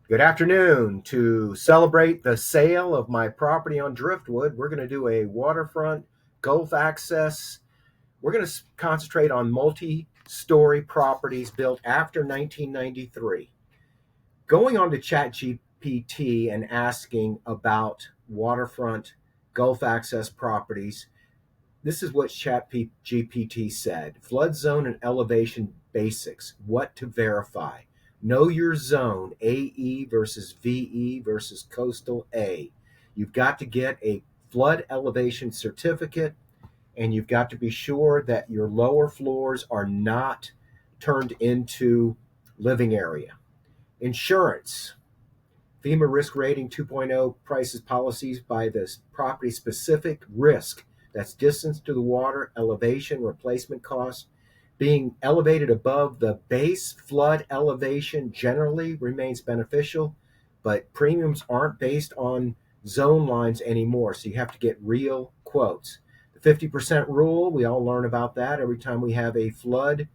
Good afternoon. To celebrate the sale of my property on Driftwood, we're going to do a waterfront Gulf access. We're going to concentrate on multi-story properties built after 1993. Going on to ChatGPT and asking about waterfront Gulf access properties, this is what ChatGPT said: flood zone and elevation basics, what to verify. Know your zone, AE versus VE versus coastal A. You've got to get a flood elevation certificate, and you've got to be sure that your lower floors are not turned into living area. Insurance: FEMA risk rating 2.0 prices policies by this property specific risk. That's distance to the water, elevation, replacement cost. Being elevated above the base flood elevation generally remains beneficial, but premiums aren't based on zone lines anymore, so you have to get real quotes. The 50% rule, we all learn about that every time we have a flood.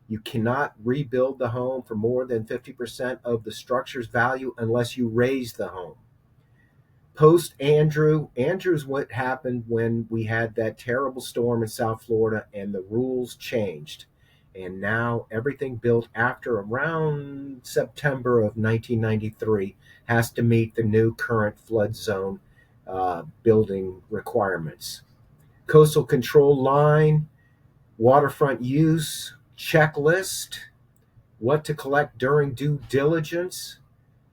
You cannot rebuild the home for more than 50% of the structure's value unless you raise the home. Post Andrew's what happened when we had that terrible storm in South Florida and the rules changed. And now everything built after around September of 1993 has to meet the new current flood zone building requirements. Coastal control line, waterfront use, checklist, what to collect during due diligence,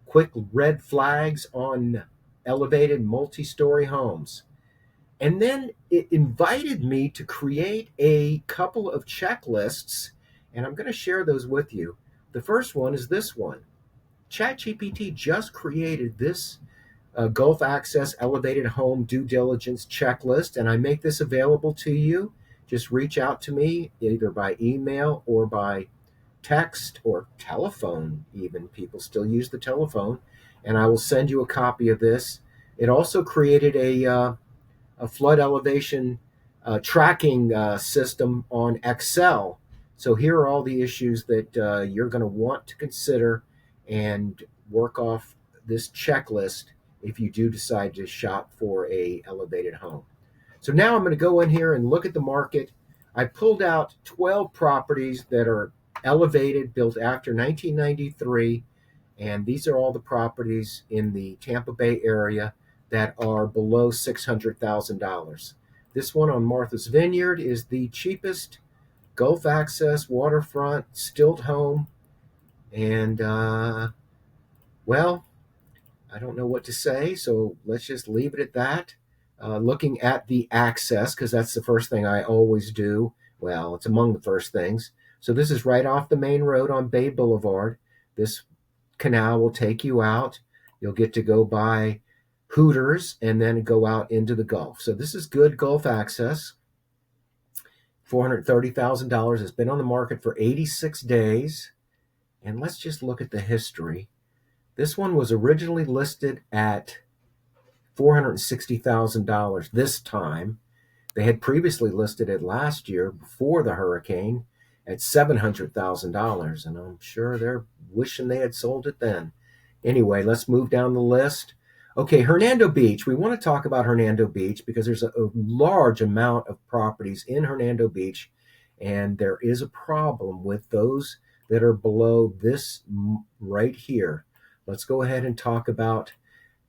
quick red flags on elevated multi-story homes. And then it invited me to create a couple of checklists, and I'm going to share those with you. The first one is this one. ChatGPT just created this Gulf Access Elevated Home Due Diligence Checklist, and I make this available to you. Just reach out to me either by email or by text or telephone, even. People still use the telephone, and I will send you a copy of this. It also created a flood elevation tracking system on Excel. So here are all the issues that you're going to want to consider and work off this checklist if you do decide to shop for a elevated home. So now I'm going to go in here and look at the market. I pulled out 12 properties that are elevated, built after 1993, and these are all the properties in the Tampa Bay area that are below $600,000. This one on Martha's Vineyard is the cheapest Gulf access waterfront stilt home, and well, I don't know what to say, so let's just leave it at that. Looking at the access, because that's the first thing I always do. Well, it's among the first things. So this is right off the main road on Bay Boulevard. This canal will take you out. You'll get to go by Hooters and then go out into the Gulf. So this is good Gulf access. $430,000. It's been on the market for 86 days. And let's just look at the history. This one was originally listed at $460,000 this time. They had previously listed it last year before the hurricane at $700,000, and I'm sure they're wishing they had sold it then. Anyway, let's move down the list. Okay, Hernando Beach. We want to talk about Hernando Beach because there's a large amount of properties in Hernando Beach, and there is a problem with those that are below this right here. Let's go ahead and talk about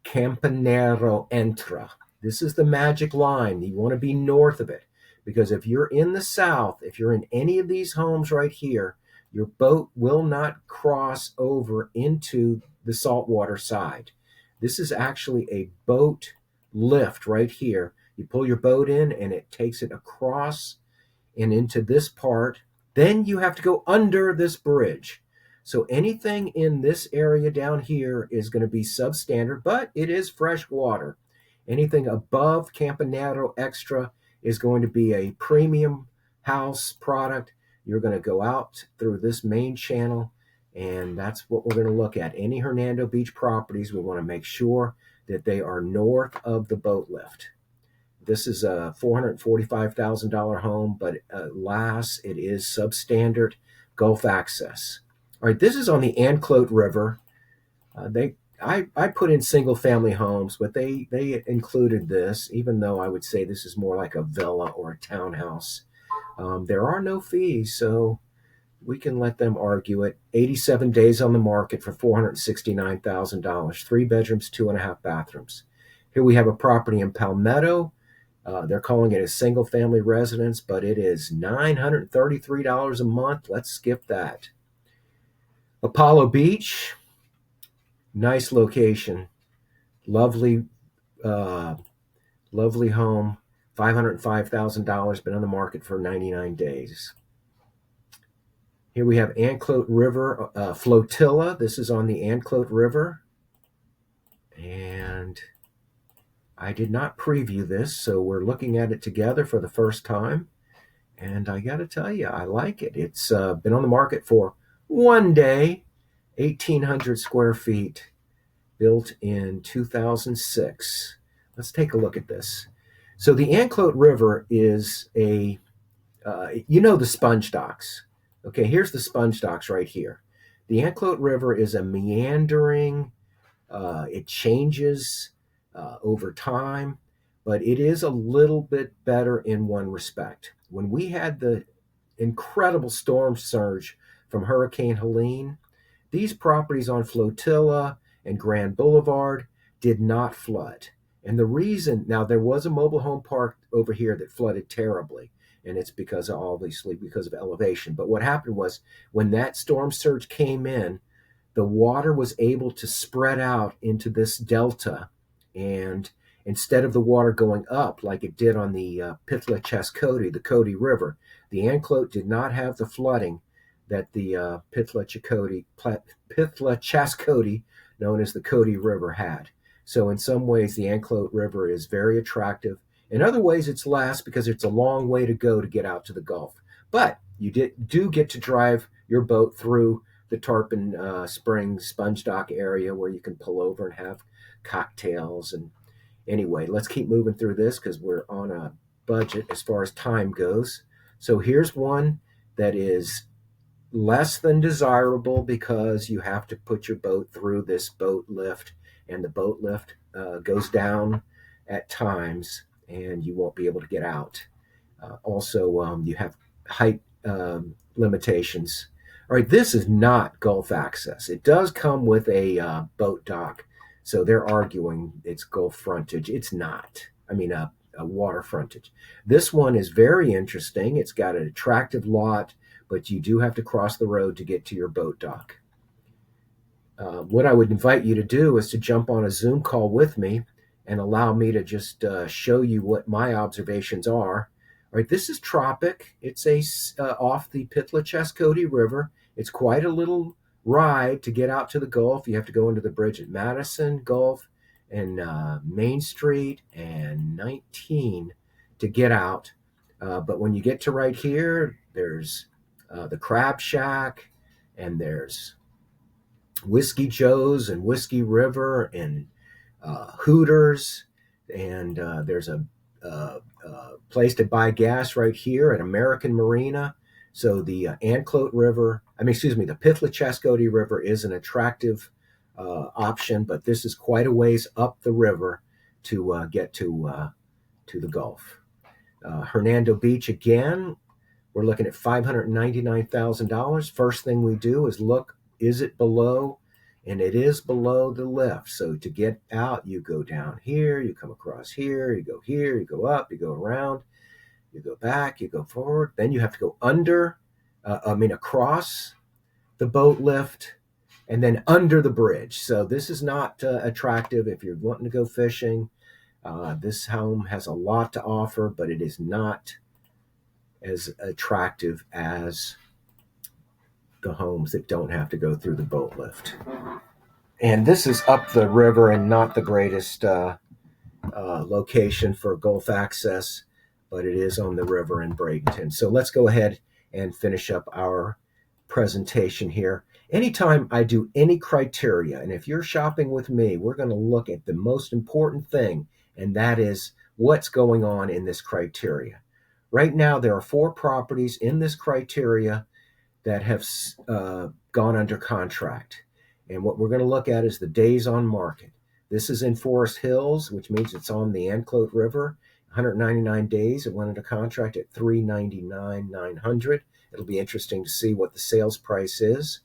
Campanero Entra. This is the magic line. You want to be north of it, because if you're in the south, if you're in any of these homes right here, your boat will not cross over into the saltwater side. This is actually a boat lift right here. You pull your boat in and it takes it across and into this part. Then you have to go under this bridge. So anything in this area down here is going to be substandard, but it is fresh water. Anything above Campanero Extra is going to be a premium house product. You're going to go out through this main channel, and that's what we're going to look at. Any Hernando Beach properties, we want to make sure that they are north of the boat lift. This is a $445,000 home, but alas, it is substandard Gulf access. All right, this is on the Anclote River. They I put in single family homes, but they included this, even though I would say this is more like a villa or a townhouse. There are no fees, so we can let them argue it. 87 days on the market for $469,000. 3 bedrooms, 2.5 bathrooms. Here we have a property in Palmetto. They're calling it a single family residence, but it is $933 a month. Let's skip that. Apollo Beach, nice location, lovely, uh, lovely home. $505,000. Been on the market for 99 days. Here we have Anclote River Flotilla. This is on the Anclote River. And I did not preview this, so we're looking at it together for the first time. And I got to tell you, I like it. It's been on the market for 1 day, 1,800 square feet, built in 2006. Let's take a look at this. So the Anclote River is the sponge docks. Okay, here's the sponge docks right here. The Anclote River is a meandering, it changes over time, but it is a little bit better in one respect. When we had the incredible storm surge from Hurricane Helene, these properties on Flotilla and Grand Boulevard did not flood. And the reason, now there was a mobile home park over here that flooded terribly, and it's obviously because of elevation. But what happened was when that storm surge came in, the water was able to spread out into this delta. And instead of the water going up like it did on the Pythla-Chaskoti, the Cody River, the Anclote did not have the flooding that the Pythla-Chaskoti, known as the Cody River, had. So in some ways, the Anclote River is very attractive. In other ways, it's less because it's a long way to go to get out to the Gulf. But you do get to drive your boat through the Tarpon Springs Sponge Dock area where you can pull over and have cocktails. And anyway, let's keep moving through this because we're on a budget as far as time goes. So here's one that is less than desirable because you have to put your boat through this boat lift, and the boat lift goes down at times and you won't be able to get out. Also, you have height limitations. All right, this is not Gulf access. It does come with a boat dock, so they're arguing it's Gulf frontage. It's not. I mean, a water frontage. This one is very interesting. It's got an attractive lot, but you do have to cross the road to get to your boat dock. What I would invite you to do is to jump on a Zoom call with me and allow me to just show you what my observations are. All right, this is Tropic. It's off the Pythla-Chaskoti River. It's quite a little ride to get out to the Gulf. You have to go into the bridge at Madison Gulf and Main Street and 19 to get out. But when you get to right here, there's the Crab Shack, and there's Whiskey Joe's and Whiskey River and Hooters, and there's a place to buy gas right here at American Marina. So the Anclote River, the Pythla-Chaskoti River is an attractive option, but this is quite a ways up the river to get to the Gulf. Hernando Beach again, we're looking at $599,000. First thing we do is look, is it below? And it is below the lift. So to get out, you go down here, you come across here, you go up, you go around, you go back, you go forward. Then you have to go across the boat lift and then under the bridge. So this is not attractive if you're wanting to go fishing. This home has a lot to offer, but it is not as attractive as the homes that don't have to go through the boat lift. And this is up the river and not the greatest location for Gulf access, but it is on the river in Bradenton. So let's go ahead and finish up our presentation here. Anytime I do any criteria, and if you're shopping with me, we're going to look at the most important thing, and that is what's going on in this criteria. Right now, there are 4 properties in this criteria that have gone under contract. And what we're going to look at is the days on market. This is in Forest Hills, which means it's on the Anclote River. 199 days. It went into contract at $399,900. It'll be interesting to see what the sales price is.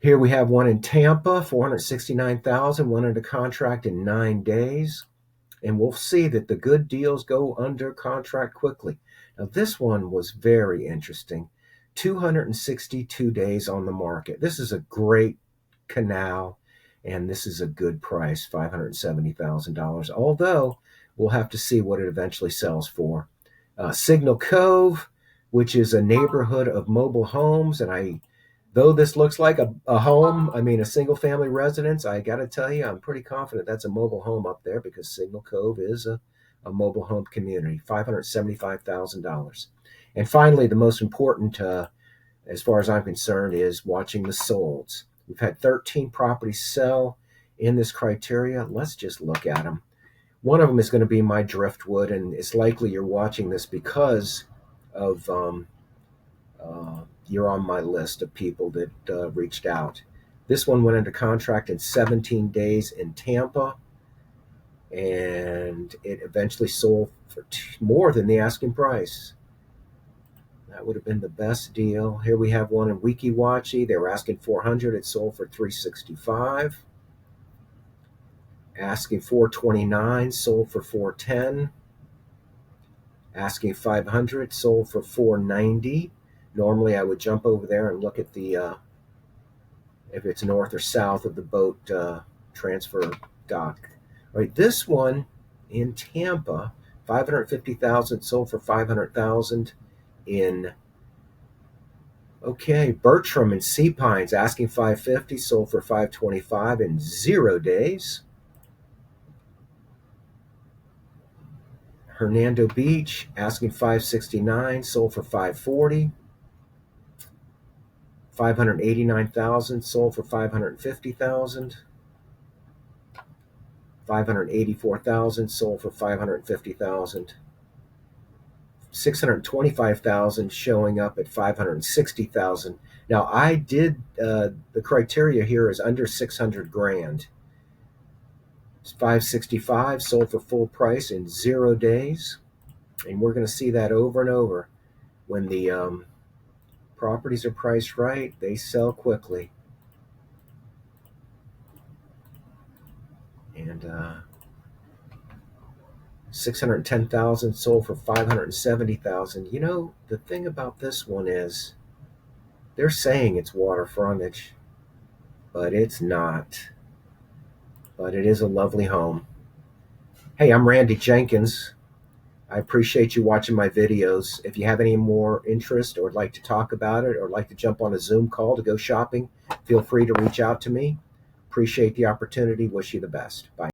Here we have one in Tampa, $469,000, went into contract in 9 days. And we'll see that the good deals go under contract quickly. Now, this one was very interesting. 262 days on the market. This is a great canal, and this is a good price, $570,000. Although we'll have to see what it eventually sells for. Signal Cove, which is a neighborhood of mobile homes, and though this looks like a home, I mean a single family residence, I got to tell you, I'm pretty confident that's a mobile home up there because Signal Cove is a mobile home community, $575,000. And finally, the most important, as far as I'm concerned, is watching the solds. We've had 13 properties sell in this criteria. Let's just look at them. One of them is going to be my driftwood, and it's likely you're watching this because of you're on my list of people that reached out. This one went into contract in 17 days in Tampa, and it eventually sold for more than the asking price. That would have been the best deal. Here we have one in Weeki Wachee. They were asking $400. It sold for $365. Asking $429, sold for $410. Asking $500, sold for $490. Normally, I would jump over there and look at the if it's north or south of the boat transfer dock. All right, this one in Tampa, $550,000, sold for $500,000 in. Okay, Bertram and Sea Pines asking $550, sold for $525 in 0 days. Hernando Beach asking $569, sold for $540. $589,000, sold for $550,000. $584,000, sold for $550,000. $625,000 showing up at $560,000. Now I did the criteria here is under 600 grand. It's $565, sold for full price in 0 days, and we're going to see that over and over. When the properties are priced right, they sell quickly. And $610,000 sold for $570,000. You know, the thing about this one is they're saying it's water frontage, but it's not. But it is a lovely home. Hey, I'm Randy Jenkins. I appreciate you watching my videos. If you have any more interest or would like to talk about it or like to jump on a Zoom call to go shopping, feel free to reach out to me. Appreciate the opportunity. Wish you the best. Bye.